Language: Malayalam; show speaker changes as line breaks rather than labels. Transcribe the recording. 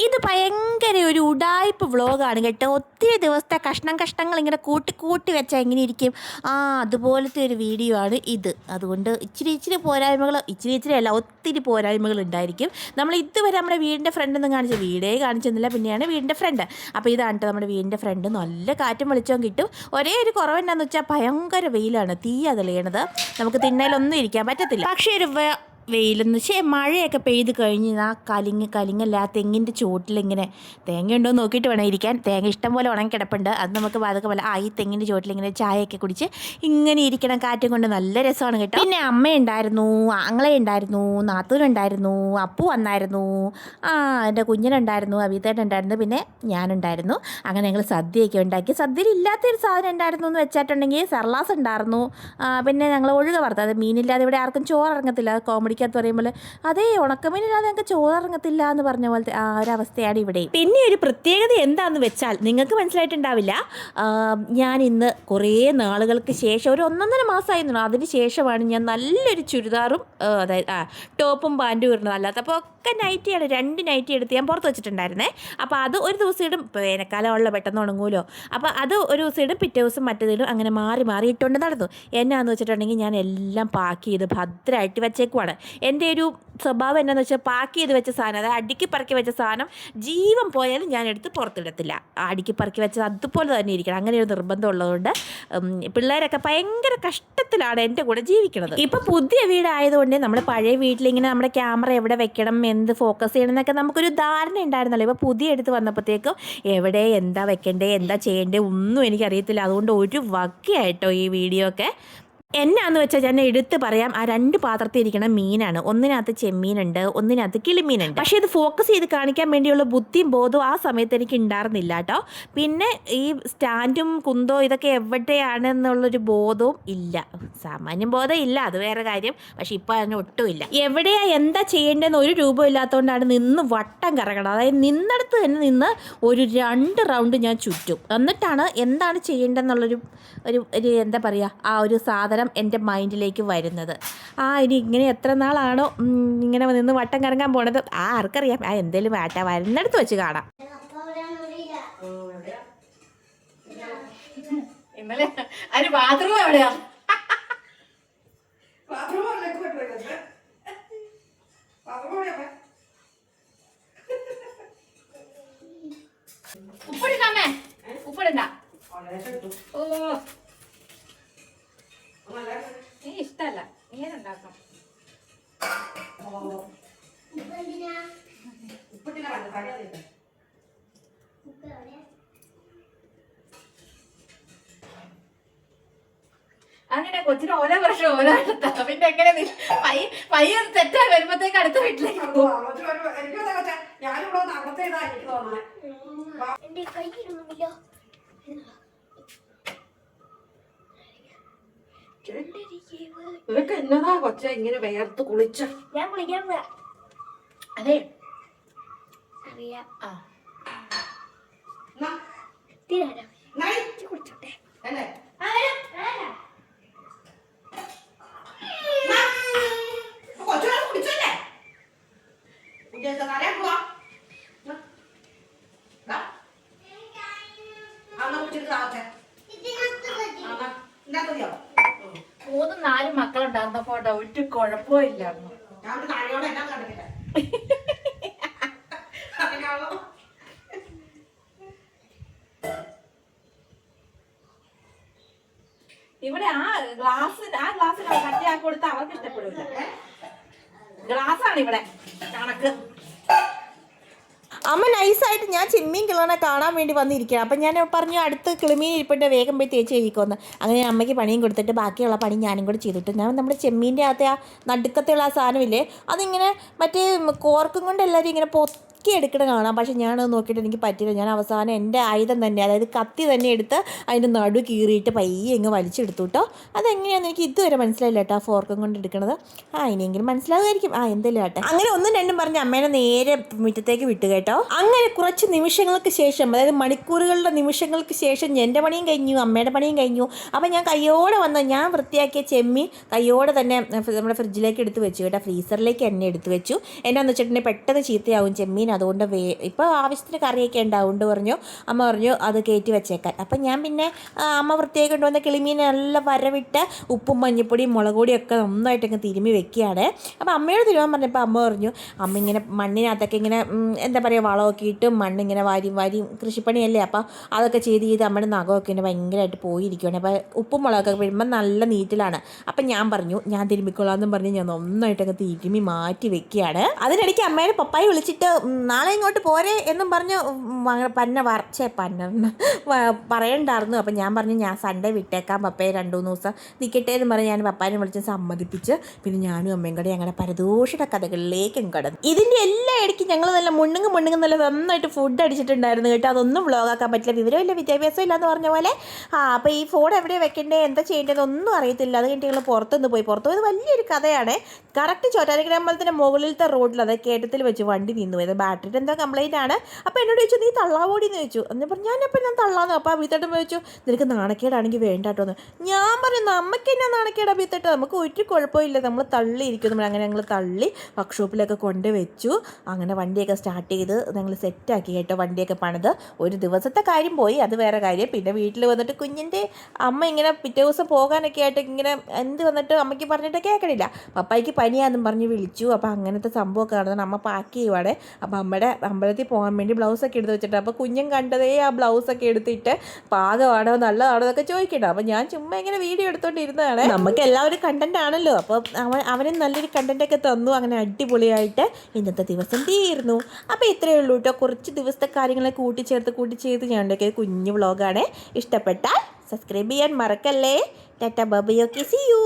ഇത് ഭയങ്കര ഒരു ഉടായ്പ വ്ളോഗാണ് കേട്ടോ. ഒത്തിരി ദിവസത്തെ കഷ്ണങ്ങൾ ഇങ്ങനെ കൂട്ടി കൂട്ടി വെച്ചാൽ എങ്ങനെ ഇരിക്കും, അതുപോലത്തെ ഒരു വീഡിയോ ആണ് ഇത്. അതുകൊണ്ട് ഇച്ചിരി പോരായ്മകൾ, ഇച്ചിരി അല്ല ഒത്തിരി പോരായ്മകൾ ഉണ്ടായിരിക്കും. നമ്മൾ ഇതുവരെ നമ്മുടെ വീടിൻ്റെ ഫ്രണ്ടൊന്നും വീടേ കാണിച്ചെന്നില്ല, പിന്നെയാണ് വീടിൻ്റെ ഫ്രണ്ട്. അപ്പോൾ ഇതാണ് കേട്ടോ നമ്മുടെ വീടിൻ്റെ ഫ്രണ്ട്. നല്ല കാറ്റും വെളിച്ചവും കിട്ടും. ഒരേ ഒരു കുറവെന്താണെന്ന് വെച്ചാൽ ഭയങ്കര വെയിലാണ്, തീയാ തെളിയണത്. നമുക്ക് തിണ്ണയിലൊന്നും ഇരിക്കാൻ പറ്റത്തില്ല. പക്ഷേ ഒരു വെയിലെന്ന് വെച്ചാൽ മഴയൊക്കെ പെയ്ത് കഴിഞ്ഞ് ആ കലിങ്ങല്ല ആ തെങ്ങിൻ്റെ ചുവട്ടിലിങ്ങനെ തേങ്ങ ഉണ്ടോ എന്ന് നോക്കിയിട്ട് വേണം ഇരിക്കാൻ. തേങ്ങ ഇഷ്ടം പോലെ ഉണങ്ങി കിടപ്പുണ്ട്. അത് നമുക്ക് അതൊക്കെ പോലെ ഈ തെങ്ങിൻ്റെ ചുവട്ടിലിങ്ങനെ ചായയൊക്കെ കുടിച്ച് ഇങ്ങനെ ഇരിക്കണം, കാറ്റും കൊണ്ട് നല്ല രസമാണ് കേട്ടോ. പിന്നെ അമ്മയുണ്ടായിരുന്നു, ആങ്ങളയുണ്ടായിരുന്നു, നാത്തൂനുണ്ടായിരുന്നു, അപ്പു വന്നായിരുന്നു, എൻ്റെ കുഞ്ഞിനുണ്ടായിരുന്നു, അഭിതേനുണ്ടായിരുന്നു, പിന്നെ ഞാനുണ്ടായിരുന്നു. അങ്ങനെ ഞങ്ങൾ സദ്യയൊക്കെ ഉണ്ടാക്കി. സദ്യയിൽ ഇല്ലാത്തൊരു സാധനം ഉണ്ടായിരുന്നു എന്ന് വെച്ചിട്ടുണ്ടെങ്കിൽ സർലാസ് ഉണ്ടായിരുന്നു. പിന്നെ ഞങ്ങൾ ഒഴുക വറുത്തത്, മീനില്ലാതെ ഇവിടെ ആർക്കും ചോറിറങ്ങത്തില്ല. കോമഡി പറയുമ്പോൾ അതേ ഉണക്കമീനില്ലാതെ ഞങ്ങൾക്ക് ചോറിറങ്ങത്തില്ല എന്ന് പറഞ്ഞ പോലത്തെ ഒരവസ്ഥയാണ് ഇവിടെ. പിന്നെ ഒരു പ്രത്യേകത എന്താണെന്ന് വെച്ചാൽ നിങ്ങൾക്ക് മനസ്സിലായിട്ടുണ്ടാവില്ല. ഞാൻ ഇന്ന് കുറേ നാളുകൾക്ക് ശേഷം, ഒരു 1.5 മാസമായിരുന്നു, അതിന് ശേഷമാണ് ഞാൻ നല്ലൊരു ചുരിദാറും അതായത് ടോപ്പും പാൻറ്റും ഇടുന്നത്. അല്ലാത്തപ്പോൾ ഒക്കെ നൈറ്റിയാണ്, 2 നൈറ്റി എടുത്ത് ഞാൻ പുറത്ത് വെച്ചിട്ടുണ്ടായിരുന്നേ. അപ്പോൾ അത് ഒരു ദിവസം ഇടും, വേനൽക്കാലമുള്ള പെട്ടെന്ന് ഉണങ്ങുമല്ലോ. അപ്പോൾ അത് ഒരു ദിവസം ഇടും, പിറ്റേ ദിവസം മറ്റേതിടും, അങ്ങനെ മാറി മാറി ഇട്ടുകൊണ്ട് നടന്നു. എന്നാന്ന് വെച്ചിട്ടുണ്ടെങ്കിൽ ഞാൻ എല്ലാം പാക്ക് ചെയ്ത് ഭദ്രമായിട്ട് വെച്ചേക്കുവാണ്. എൻ്റെ ഒരു സ്വഭാവം എന്നാന്ന് വെച്ചാൽ പാക്ക് ചെയ്ത് വെച്ച സാധനം, അതായത് അടുക്കി പറക്കി വെച്ച സാധനം ജീവൻ പോയാലും ഞാൻ എടുത്ത് പുറത്തിടത്തില്ല. അടുക്കി പറക്കി വെച്ചത് അതുപോലെ തന്നെ ഇരിക്കണം, അങ്ങനെ ഒരു നിർബന്ധം ഉള്ളതുകൊണ്ട് പിള്ളേരൊക്കെ ഭയങ്കര കഷ്ടത്തിലാണ് എൻ്റെ കൂടെ ജീവിക്കുന്നത്. ഇപ്പോൾ പുതിയ വീടായതുകൊണ്ട് നമ്മുടെ പഴയ വീട്ടിലിങ്ങനെ നമ്മുടെ ക്യാമറ എവിടെ വെക്കണം, എന്ത് ഫോക്കസ് ചെയ്യണം എന്നൊക്കെ നമുക്കൊരു ധാരണ ഉണ്ടായിരുന്നല്ലോ. ഇപ്പോൾ പുതിയ എടുത്ത് വന്നപ്പോഴത്തേക്കും എവിടെ എന്താ വെക്കേണ്ടേ, എന്താ ചെയ്യേണ്ടേ ഒന്നും എനിക്കറിയത്തില്ല. അതുകൊണ്ട് ഒരു വകയായിട്ടോ ഈ വീഡിയോ ഒക്കെ. എന്നാന്ന് വെച്ചാൽ ഞാൻ എടുത്ത് പറയാം, ആ 2 പാത്രത്തിൽ ഇരിക്കണ മീനാണ്. ഒന്നിനകത്ത് ചെമ്മീനുണ്ട്, ഒന്നിനകത്ത് കിളിമീനുണ്ട്. പക്ഷേ ഇത് ഫോക്കസ് ചെയ്ത് കാണിക്കാൻ വേണ്ടിയുള്ള ബുദ്ധിയും ബോധവും ആ സമയത്ത് എനിക്ക് ഉണ്ടായിരുന്നില്ല കേട്ടോ. പിന്നെ ഈ സ്റ്റാൻഡും കുന്തോ ഇതൊക്കെ എവിടെയാണെന്നുള്ളൊരു ബോധവും ഇല്ല. സാമാന്യം ബോധം ഇല്ല, അത് വേറെ കാര്യം. പക്ഷെ ഇപ്പം അതിന് ഒട്ടുമില്ല. എവിടെയാ എന്താ ചെയ്യേണ്ടതെന്ന് ഒരു രൂപം ഇല്ലാത്തതുകൊണ്ടാണ് നിന്ന് വട്ടം കറങ്ങണം. അതായത് നിന്നിടത്ത് തന്നെ നിന്ന് ഒരു 2 റൗണ്ട് ഞാൻ ചുറ്റും. എന്നിട്ടാണ് എന്താണ് ചെയ്യേണ്ടതെന്നുള്ളൊരു ഒരു എന്താ പറയുക, ആ ഒരു സാധനം എൻ്റെ മൈൻഡിലേക്ക് വരുന്നത്. ഇനി ഇങ്ങനെ എത്ര നാളാണോ ഇങ്ങനെ നിന്ന് വട്ടം കറങ്ങാൻ പോണത് ആർക്കറിയാം. എന്തേലും വരുന്നിടത്ത് വെച്ച് കാണാം.
ഇന്നലെ അതിന് ബാത്റൂം എവിടെയാ? ഉപ്പിടണ്ടേ? ഉപ്പിടണ്ട. ഓ നീ ഇഷ്ടല്ല, ഇങ്ങനെ ഉണ്ടാക്കാം. അങ്ങനെ കൊച്ചിന് ഓരോ വർഷം ഓരോ അടുത്താ. പിന്നെ എങ്ങനെ പയ്യ തെറ്റായി വരുമ്പോഴത്തേക്ക് അടുത്ത വീട്ടിലേക്ക് ഇതൊക്കെ എന്നതാ കൊച്ച ഇങ്ങനെ വേർത്ത് കുളിച്ച?
ഞാൻ കുളിക്കാൻ പോവാ.
അതെ
അറിയാം. കുടിച്ചോട്ടെ.
മൂന്നും 4 മക്കളുണ്ടായിരുന്നപ്പോ ഒരു കുഴപ്പമില്ലായിരുന്നു. ഇവിടെ ആ ഗ്ലാസ്സിന് കട്ടിയാക്കി കൊടുത്താൽ അവർക്ക് ഇഷ്ടപ്പെടില്ല. ഗ്ലാസ്സാണ് ഇവിടെ കണക്ക്.
അമ്മ നൈസായിട്ട് ഞാൻ ചെമ്മീൻ കിളണ കാണാൻ വേണ്ടി വന്നിരിക്കണം. അപ്പം ഞാൻ പറഞ്ഞു അടുത്ത് കിളിമീൻ ഇരിപ്പിട്ട് വേഗം പോയി തേച്ച് കഴിക്കുമെന്ന്. അങ്ങനെ അമ്മയ്ക്ക് പണിയും കൊടുത്തിട്ട് ബാക്കിയുള്ള പണി ഞാനും കൂടി ചെയ്തിട്ട് ഞാൻ നമ്മുടെ ചെമ്മീൻ്റെ അകത്തെ ആ നടുക്കത്തുള്ള ആ സാധനമില്ലേ, അതിങ്ങനെ മറ്റേ കോർക്കും കൊണ്ട് എല്ലാവരും ഇങ്ങനെ എടുക്കണ കാണാം. പക്ഷെ ഞാനത് നോക്കിയിട്ട് എനിക്ക് പറ്റില്ല. ഞാൻ അവസാനം എൻ്റെ ആയുധം തന്നെ, അതായത് കത്തി തന്നെ എടുത്ത് അതിൻ്റെ നടു കീറിയിട്ട് പയ്യെ ഇങ്ങ് വലിച്ചെടുത്തു കേട്ടോ. അതെങ്ങനെയാണെന്ന് എനിക്ക് ഇതുവരെ മനസ്സിലായില്ല കേട്ടോ, ആ ഫോർക്കും കൊണ്ട് എടുക്കണത്. ഇനിയെങ്കിലും മനസ്സിലാകുമായിരിക്കും. എന്തെങ്കിലും ആട്ടെ. അങ്ങനെ 1-2 പറഞ്ഞ് അമ്മേനെ നേരെ മുറ്റത്തേക്ക് വിട്ടു കേട്ടോ. അങ്ങനെ കുറച്ച് നിമിഷങ്ങൾക്ക് ശേഷം, അതായത് മണിക്കൂറുകളുടെ നിമിഷങ്ങൾക്ക് ശേഷം എൻ്റെ പണിയും കഴിഞ്ഞു, അമ്മയുടെ പണിയും കഴിഞ്ഞു. അപ്പം ഞാൻ കയ്യോടെ ഞാൻ വൃത്തിയാക്കിയ ചെമ്മീൻ കയ്യോടെ തന്നെ നമ്മുടെ ഫ്രിഡ്ജിലേക്ക് എടുത്ത് വെച്ചു കേട്ടോ. ഫ്രീസറിലേക്ക് എന്നെ എടുത്ത് വെച്ചു. എന്നാന്ന് വെച്ചിട്ടുണ്ടെങ്കിൽ പെട്ടെന്ന് ചീത്തയാവും ചെമ്മീൻ, അതുകൊണ്ട് ഇപ്പോൾ ആവശ്യത്തിന് കറിയൊക്കെ ഉണ്ടാവുകൊണ്ട് പറഞ്ഞു അമ്മ പറഞ്ഞു അത് കയറ്റി വെച്ചേക്കാൻ. അപ്പം ഞാൻ പിന്നെ അമ്മ വൃത്തിയായി കൊണ്ടുവന്ന കിളിമീൻ നല്ല വരവിട്ട് ഉപ്പും മഞ്ഞപ്പൊടിയും മുളക് പൊടിയും ഒക്കെ നന്നായിട്ടൊക്കെ തിരുമ്മി വെക്കുകയാണ്. അപ്പോൾ അമ്മയോട് തിരുവാൻ പറഞ്ഞപ്പോൾ അമ്മ പറഞ്ഞു അമ്മ ഇങ്ങനെ മണ്ണിനകത്തൊക്കെ ഇങ്ങനെ എന്താ പറയുക വളമൊക്കെ ഇട്ട് മണ്ണിങ്ങനെ വാരി കൃഷിപ്പണിയല്ലേ, അപ്പോൾ അതൊക്കെ ചെയ്ത് നമ്മുടെ നഖമൊക്കെ ഇങ്ങനെ ഭയങ്കരമായിട്ട് പോയിരിക്കുകയാണ്. അപ്പോൾ ഉപ്പും മുളകൊക്കെ വീഴുമ്പോൾ നല്ല നീറ്റിലാണ്. അപ്പം ഞാൻ പറഞ്ഞു ഞാൻ തിരുമ്മിക്കൊള്ളാമെന്നും പറഞ്ഞ് ഞാൻ നന്നായിട്ടൊക്കെ തിരുമ്മി മാറ്റി വെക്കുകയാണ്. അതിനിടയ്ക്ക് അമ്മയുടെ പപ്പായി വിളിച്ചിട്ട് നാളെ ഇങ്ങോട്ട് പോരെ എന്നും പറഞ്ഞ് പറയണ്ടായിരുന്നു. അപ്പം ഞാൻ പറഞ്ഞു ഞാൻ സൺഡേ വിട്ടേക്കാം പപ്പയെ 2-3 ദിവസം നിൽക്കട്ടെ എന്ന് പറഞ്ഞ് ഞാൻ പപ്പാനെ വിളിച്ച് സമ്മതിപ്പിച്ച് പിന്നെ ഞാനും അമ്മയും കൂടെ ഞങ്ങളുടെ പരദോഷയുടെ കഥകളിലേക്കും കടന്നു. ഇതിൻ്റെ എല്ലാ ഇടയ്ക്ക് ഞങ്ങൾ നല്ല മുണ്ണുങ്ങും നല്ല നന്നായിട്ട് ഫുഡ് അടിച്ചിട്ടുണ്ടായിരുന്നു കേട്ടോ. അതൊന്നും വ്ളോഗാക്കാൻ പറ്റില്ല, വിവരമില്ല വിദ്യാഭ്യാസം ഇല്ലാന്ന് പറഞ്ഞ പോലെ. അപ്പോൾ ഈ ഫോൺ എവിടെ വെക്കേണ്ടത് എന്താ ചെയ്യേണ്ടതെന്നൊന്നും അറിയത്തില്ല. അത് കഴിഞ്ഞിട്ട് ഞങ്ങൾ പുറത്തുനിന്ന് പോയി. പുറത്തു പോയത് വലിയൊരു കഥയാണ്. കറക്റ്റ് ചോറ്റാനിക്കര അമ്പലത്തിൻ്റെ മുകളിലത്തെ റോഡിൽ അത് കേട്ടത്തിൽ വെച്ച് വണ്ടി നിന്ന് പോയത്. ബാറ്ററിയുടെ എന്തോ കംപ്ലൈൻറ്റ് ആണ്. അപ്പോൾ എന്നോട് ചോദിച്ചു നീ തള്ളാവോടിയെന്ന് ചോദിച്ചു. എന്ന് പറഞ്ഞു ഞാൻ തള്ളാന്ന്. അപ്പോൾ അഭിത്തേട്ടൻ ചോദിച്ചു നിനക്ക് നാണക്കേടാണെങ്കിൽ വേണ്ട കേട്ടോ എന്ന്. ഞാൻ പറഞ്ഞു നമുക്ക് എന്നാ നാണക്കേടാ അഭിത്തേട്ട, നമുക്ക് ഒരു കുഴപ്പമില്ല, നമ്മൾ തള്ളിയിരിക്കും. നമ്മൾ അങ്ങനെ ഞങ്ങൾ തള്ളി വർക്ക്ഷോപ്പിലൊക്കെ കൊണ്ട് വെച്ചു. അങ്ങനെ വണ്ടിയൊക്കെ സ്റ്റാർട്ട് ചെയ്ത് ഞങ്ങൾ സെറ്റാക്കി കേട്ടോ. വണ്ടിയൊക്കെ പണിത് ഒരു ദിവസത്തെ കാര്യം പോയി, അത് വേറെ കാര്യം. പിന്നെ വീട്ടിൽ വന്നിട്ട് കുഞ്ഞിൻ്റെ അമ്മ ഇങ്ങനെ പിറ്റേ ദിവസം പോകാനൊക്കെ ആയിട്ട് ഇങ്ങനെ വന്നിട്ട് അമ്മയ്ക്ക് പറഞ്ഞിട്ട് കേൾക്കണില്ല. പപ്പായ്ക്ക് പനിയാണെന്നും പറഞ്ഞ് വിളിച്ചു. അപ്പോൾ അങ്ങനത്തെ സംഭവമൊക്കെ കാണുന്നത് അമ്മ പാക്ക് ചെയ്യുവാണ്. അപ്പോൾ അമ്മയുടെ അമ്പലത്തിൽ പോകാൻ വേണ്ടി ബ്ലൗസൊക്കെ എടുത്ത് വെച്ചിട്ട് അപ്പോൾ കുഞ്ഞും കണ്ടതേ ആ ബ്ലൗസൊക്കെ എടുത്തിട്ട് പാകമാണോ നല്ലതാണോ എന്നൊക്കെ ചോദിക്കട്ടോ. അപ്പോൾ ഞാൻ ചുമ്മാ ഇങ്ങനെ വീഡിയോ എടുത്തോണ്ടിരുന്നതാണ്. നമുക്ക് എല്ലാവരും കണ്ടന്റ് ആണല്ലോ. അപ്പോൾ അവനും നല്ലൊരു കണ്ടന്റൊക്കെ തന്നു. അങ്ങനെ അടിപൊളിയായിട്ട് ഇന്നത്തെ ദിവസം തീർന്നു. അപ്പോൾ ഇത്രയേ ഉള്ളൂ കേട്ടോ. കുറച്ച് ദിവസത്തെ കാര്യങ്ങളെ കൂട്ടിച്ചേർത്ത് ഞാൻ ഉണ്ടാക്കിയ കുഞ്ഞു വ്ളോഗാണ്. ഇഷ്ടപ്പെട്ടാൽ സബ്സ്ക്രൈബ് ചെയ്യാൻ മറക്കല്ലേ. Tata bye, okay, see U.